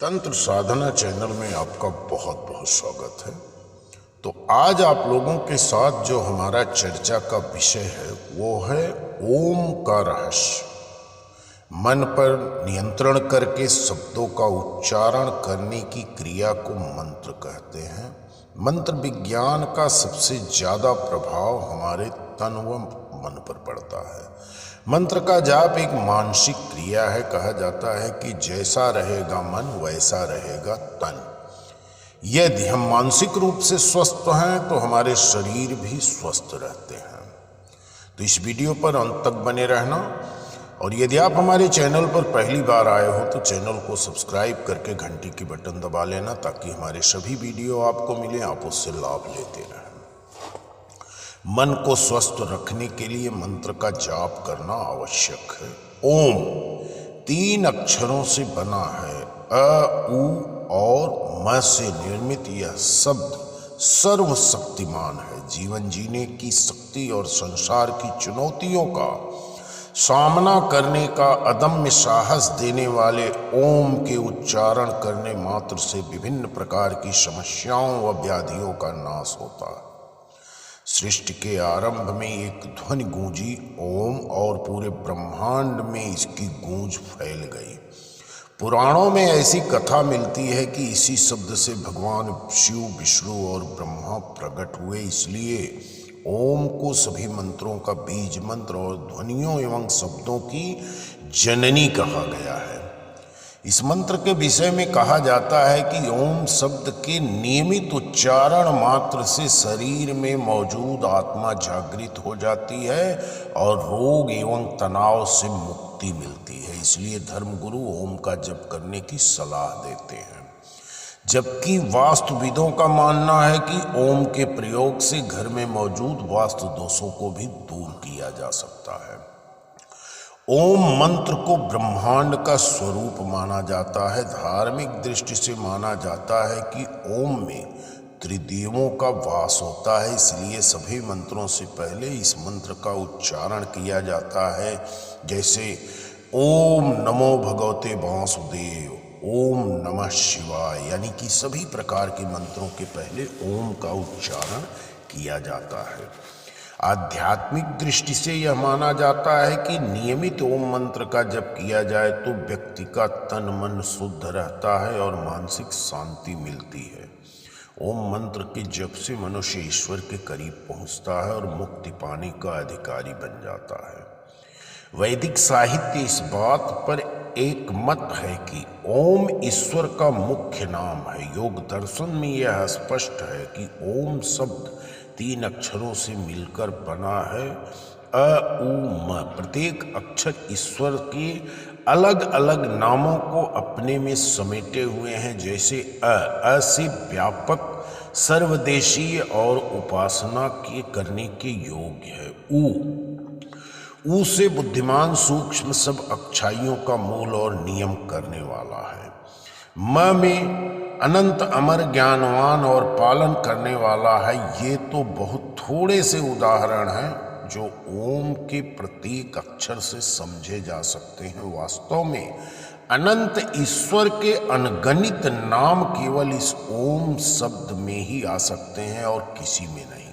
तंत्र साधना चैनल में आपका बहुत बहुत स्वागत है। तो आज आप लोगों के साथ जो हमारा चर्चा का विषय है वो है ओम का रहस्य। मन पर नियंत्रण करके शब्दों का उच्चारण करने की क्रिया को मंत्र कहते हैं। मंत्र विज्ञान का सबसे ज्यादा प्रभाव हमारे तन व मन पर पड़ता है। मंत्र का जाप एक मानसिक क्रिया है। कहा जाता है कि जैसा रहेगा मन वैसा रहेगा तन। यदि हम मानसिक रूप से स्वस्थ हैं तो हमारे शरीर भी स्वस्थ रहते हैं। तो इस वीडियो पर अंत तक बने रहना, और यदि आप हमारे चैनल पर पहली बार आए हो तो चैनल को सब्सक्राइब करके घंटी की बटन दबा लेना, ताकि हमारे सभी वीडियो आपको मिले, आप उससे लाभ लेते रहें। मन को स्वस्थ रखने के लिए मंत्र का जाप करना आवश्यक है। ओम 3 अक्षरों से बना है। अ, उ और म से निर्मित यह शब्द सर्वशक्तिमान है। जीवन जीने की शक्ति और संसार की चुनौतियों का सामना करने का अदम्य साहस देने वाले ओम के उच्चारण करने मात्र से विभिन्न प्रकार की समस्याओं व व्याधियों का नाश होता है। सृष्टि के आरंभ में एक ध्वनि गूंजी ओम, और पूरे ब्रह्मांड में इसकी गूंज फैल गई। पुराणों में ऐसी कथा मिलती है कि इसी शब्द से भगवान शिव, विष्णु और ब्रह्मा प्रकट हुए। इसलिए ओम को सभी मंत्रों का बीज मंत्र और ध्वनियों एवं शब्दों की जननी कहा गया है। इस मंत्र के विषय में कहा जाता है कि ओम शब्द के नियमित उच्चारण मात्र से शरीर में मौजूद आत्मा जागृत हो जाती है और रोग एवं तनाव से मुक्ति मिलती है। इसलिए धर्मगुरु ओम का जप करने की सलाह देते हैं। जबकि वास्तुविदों का मानना है कि ओम के प्रयोग से घर में मौजूद वास्तु दोषों को भी दूर किया जा सकता है। ओम मंत्र को ब्रह्मांड का स्वरूप माना जाता है। धार्मिक दृष्टि से माना जाता है कि ओम में त्रिदेवों का वास होता है। इसलिए सभी मंत्रों से पहले इस मंत्र का उच्चारण किया जाता है, जैसे ओम नमो भगवते वासुदेव, ओम नमः शिवाय। यानी कि सभी प्रकार के मंत्रों के पहले ओम का उच्चारण किया जाता है। आध्यात्मिक दृष्टि से यह माना जाता है कि नियमित ओम मंत्र का जप किया जाए तो व्यक्ति का तन मन शुद्ध रहता है और मानसिक शांति मिलती है। ओम मंत्र के जप से मनुष्य ईश्वर के करीब पहुंचता है और मुक्ति पाने का अधिकारी बन जाता है। वैदिक साहित्य इस बात पर एक मत है कि ओम ईश्वर का मुख्य नाम है। योग दर्शन में यह स्पष्ट है कि ओम शब्द 3 अक्षरों से मिलकर बना है। अ, उ, म। प्रत्येक अक्षर ईश्वर के अलग अलग नामों को अपने में समेटे हुए हैं। जैसे अ से व्यापक, सर्वदेशीय और उपासना के करने के योग्य है। ऊ से बुद्धिमान, सूक्ष्म, सब अच्छाइयों का मूल और नियम करने वाला है। म में अनंत, अमर, ज्ञानवान और पालन करने वाला है। ये तो बहुत थोड़े से उदाहरण हैं जो ओम के प्रत्येक अक्षर से समझे जा सकते हैं। वास्तव में अनंत ईश्वर के अनगणित नाम केवल इस ओम शब्द में ही आ सकते हैं और किसी में नहीं।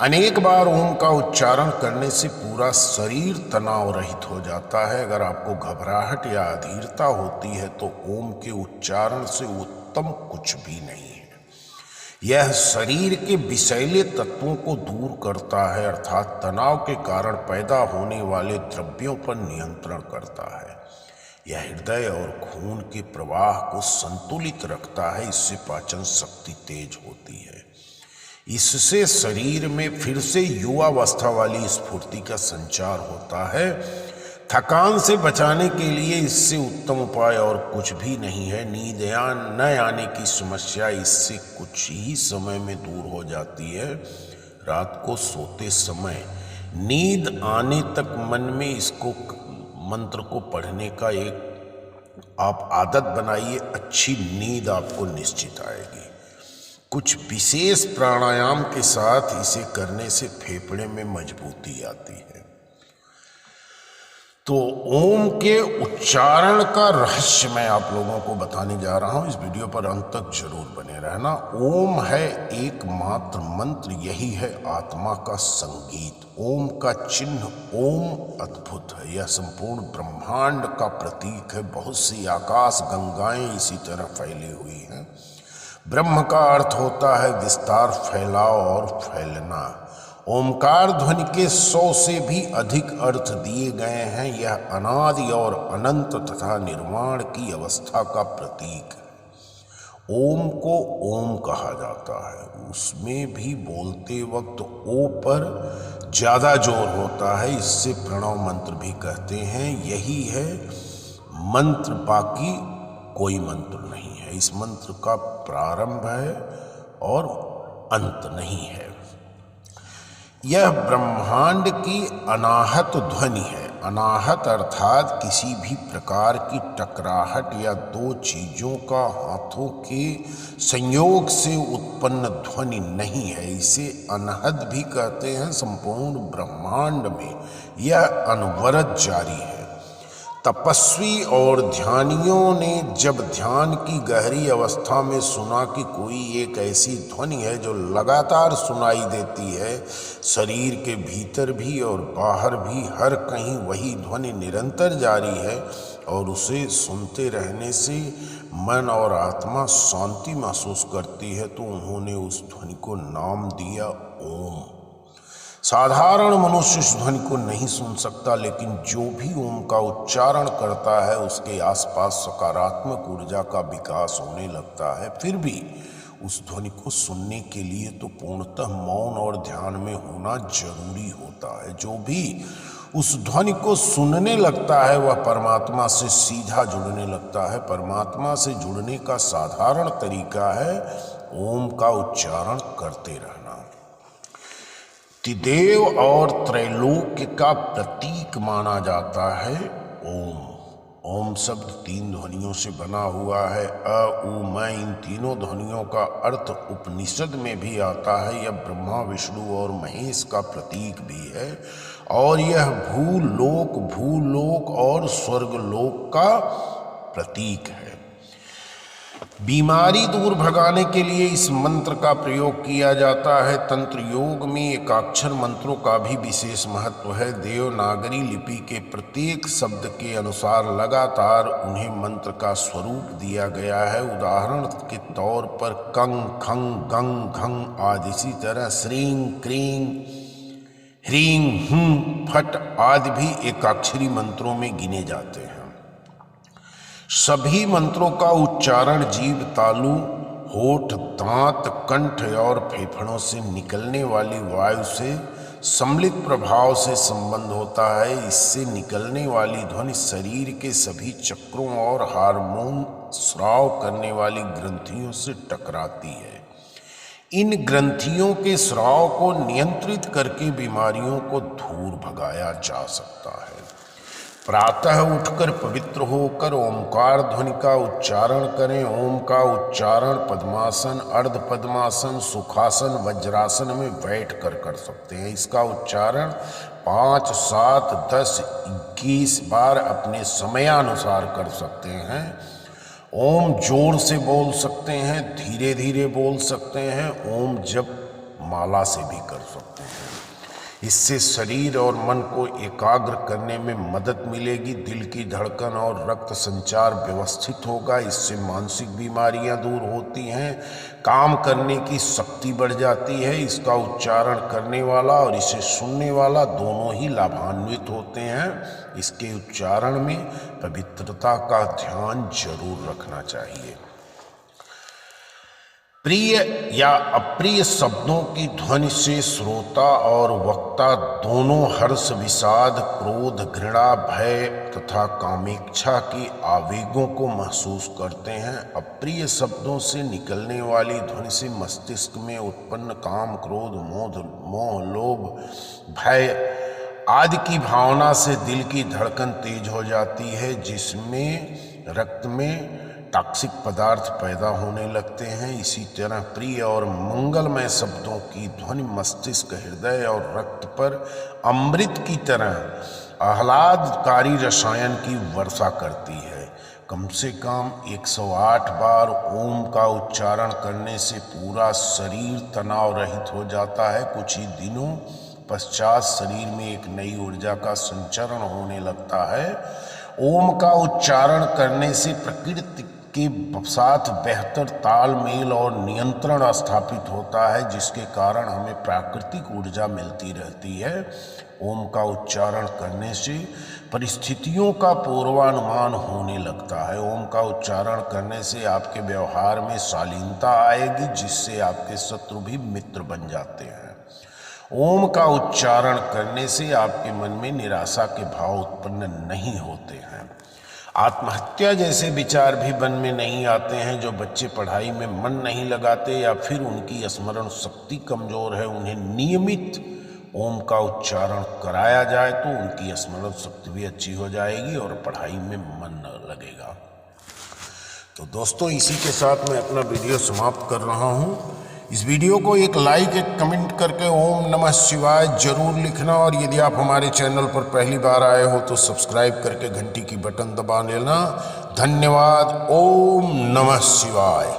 अनेक बार ओम का उच्चारण करने से पूरा शरीर तनाव रहित हो जाता है। अगर आपको घबराहट या अधीरता होती है तो ओम के उच्चारण से उत्तम कुछ भी नहीं है। यह शरीर के विषैले तत्वों को दूर करता है, अर्थात तनाव के कारण पैदा होने वाले द्रव्यों पर नियंत्रण करता है। यह हृदय और खून के प्रवाह को संतुलित रखता है। इससे पाचन शक्ति तेज होती है। इससे शरीर में फिर से युवावस्था वाली स्फूर्ति का संचार होता है। थकान से बचाने के लिए इससे उत्तम उपाय और कुछ भी नहीं है। नींद न आने की समस्या इससे कुछ ही समय में दूर हो जाती है। रात को सोते समय नींद आने तक मन में इसको मंत्र को पढ़ने का एक आप आदत बनाइए। अच्छी नींद आपको निश्चित आएगी। कुछ विशेष प्राणायाम के साथ इसे करने से फेफड़े में मजबूती आती है। तो ओम के उच्चारण का रहस्य मैं आप लोगों को बताने जा रहा हूं। इस वीडियो पर अंत तक जरूर बने रहना। ओम है एकमात्र मंत्र, यही है आत्मा का संगीत। ओम का चिन्ह ओम अद्भुत है, यह संपूर्ण ब्रह्मांड का प्रतीक है। बहुत सी आकाश गंगाएं इसी तरह फैली हुई हैं। ब्रह्म का अर्थ होता है विस्तार, फैलाव और फैलना। ओमकार ध्वनि के 100 से भी अधिक अर्थ दिए गए हैं। यह अनादि और अनंत तथा निर्वाण की अवस्था का प्रतीक है। ओम को ओम कहा जाता है, उसमें भी बोलते वक्त ओ पर ज्यादा जोर होता है, इससे प्रणव मंत्र भी कहते हैं। यही है मंत्र, बाकी कोई मंत्र नहीं है। इस मंत्र का प्रारंभ है और अंत नहीं है। यह ब्रह्मांड की अनाहत ध्वनि है। अनाहत अर्थात किसी भी प्रकार की टकराहट या दो चीजों का हाथों के संयोग से उत्पन्न ध्वनि नहीं है। इसे अनहद भी कहते हैं। संपूर्ण ब्रह्मांड में यह अनवरत जारी है। तपस्वी और ध्यानियों ने जब ध्यान की गहरी अवस्था में सुना कि कोई एक ऐसी ध्वनि है जो लगातार सुनाई देती है, शरीर के भीतर भी और बाहर भी हर कहीं वही ध्वनि निरंतर जारी है और उसे सुनते रहने से मन और आत्मा शांति महसूस करती है, तो उन्होंने उस ध्वनि को नाम दिया ओम। साधारण मनुष्य इस ध्वनि को नहीं सुन सकता, लेकिन जो भी ओम का उच्चारण करता है उसके आसपास सकारात्मक ऊर्जा का विकास होने लगता है। फिर भी उस ध्वनि को सुनने के लिए तो पूर्णतः मौन और ध्यान में होना जरूरी होता है। जो भी उस ध्वनि को सुनने लगता है वह परमात्मा से सीधा जुड़ने लगता है। परमात्मा से जुड़ने का साधारण तरीका है ओम का उच्चारण करते रहना। त्रिदेव और त्रैलोक्य का प्रतीक माना जाता है ओम। ओम शब्द 3 ध्वनियों से बना हुआ है। अ, उ, मैं, इन तीनों ध्वनियों का अर्थ उपनिषद में भी आता है। यह ब्रह्मा, विष्णु और महेश का प्रतीक भी है और यह भूलोक और स्वर्गलोक का प्रतीक है। बीमारी दूर भगाने के लिए इस मंत्र का प्रयोग किया जाता है। तंत्र योग में एकाक्षर मंत्रों का भी विशेष महत्व है। देवनागरी लिपि के प्रत्येक शब्द के अनुसार लगातार उन्हें मंत्र का स्वरूप दिया गया है। उदाहरण के तौर पर कंग, खंग, गंग, घंग आदि। इसी तरह श्रीं, क्रीं, ह्रीं, हुं, फट आदि भी एकाक्षरी मंत्रों में गिने जाते हैं। सभी मंत्रों का उच्चारण जीभ, तालु, होठ, दांत, कंठ और फेफड़ों से निकलने वाली वायु से सम्मिलित प्रभाव से संबंध होता है। इससे निकलने वाली ध्वनि शरीर के सभी चक्रों और हार्मोन स्राव करने वाली ग्रंथियों से टकराती है। इन ग्रंथियों के स्राव को नियंत्रित करके बीमारियों को दूर भगाया जा सकता है। प्रातः उठकर पवित्र होकर ओमकार ध्वनि का उच्चारण करें। ओम का उच्चारण पद्मासन, अर्ध पद्मासन, सुखासन, वज्रासन में बैठकर कर सकते हैं। इसका उच्चारण 5, 7, 10, 21 बार अपने समयानुसार कर सकते हैं। ओम जोर से बोल सकते हैं, धीरे धीरे बोल सकते हैं। ओम जप माला से भी कर सकते हैं। इससे शरीर और मन को एकाग्र करने में मदद मिलेगी। दिल की धड़कन और रक्त संचार व्यवस्थित होगा। इससे मानसिक बीमारियां दूर होती हैं, काम करने की शक्ति बढ़ जाती है। इसका उच्चारण करने वाला और इसे सुनने वाला दोनों ही लाभान्वित होते हैं। इसके उच्चारण में पवित्रता का ध्यान जरूर रखना चाहिए। प्रिय या अप्रिय शब्दों की ध्वनि से श्रोता और वक्ता दोनों हर्ष, विषाद, क्रोध, घृणा, भय तथा कामेच्छा के आवेगों को महसूस करते हैं। अप्रिय शब्दों से निकलने वाली ध्वनि से मस्तिष्क में उत्पन्न काम, क्रोध, मोह, लोभ, भय आदि की भावना से दिल की धड़कन तेज हो जाती है, जिसमें रक्त में टॉक्सिक पदार्थ पैदा होने लगते हैं। इसी तरह प्रिय और मंगलमय शब्दों की ध्वनि मस्तिष्क, हृदय और रक्त पर अमृत की तरह आह्लादकारी रसायन की वर्षा करती है। कम से कम 108 बार ओम का उच्चारण करने से पूरा शरीर तनाव रहित हो जाता है। कुछ ही दिनों पश्चात शरीर में एक नई ऊर्जा का संचरण होने लगता है। ओम का उच्चारण करने से प्रकृति के साथ बेहतर तालमेल और नियंत्रण स्थापित होता है, जिसके कारण हमें प्राकृतिक ऊर्जा मिलती रहती है। ओम का उच्चारण करने से परिस्थितियों का पूर्वानुमान होने लगता है। ओम का उच्चारण करने से आपके व्यवहार में शालीनता आएगी, जिससे आपके शत्रु भी मित्र बन जाते हैं। ओम का उच्चारण करने से आपके मन में निराशा के भाव उत्पन्न नहीं होते हैं। आत्महत्या जैसे विचार भी मन में नहीं आते हैं। जो बच्चे पढ़ाई में मन नहीं लगाते या फिर उनकी स्मरण शक्ति कमजोर है, उन्हें नियमित ओम का उच्चारण कराया जाए तो उनकी स्मरण शक्ति भी अच्छी हो जाएगी और पढ़ाई में मन लगेगा। तो दोस्तों, इसी के साथ मैं अपना वीडियो समाप्त कर रहा हूँ। इस वीडियो को एक लाइक, एक कमेंट करके ओम नमः शिवाय जरूर लिखना, और यदि आप हमारे चैनल पर पहली बार आए हो तो सब्सक्राइब करके घंटी की बटन दबा लेना। धन्यवाद। ओम नमः शिवाय।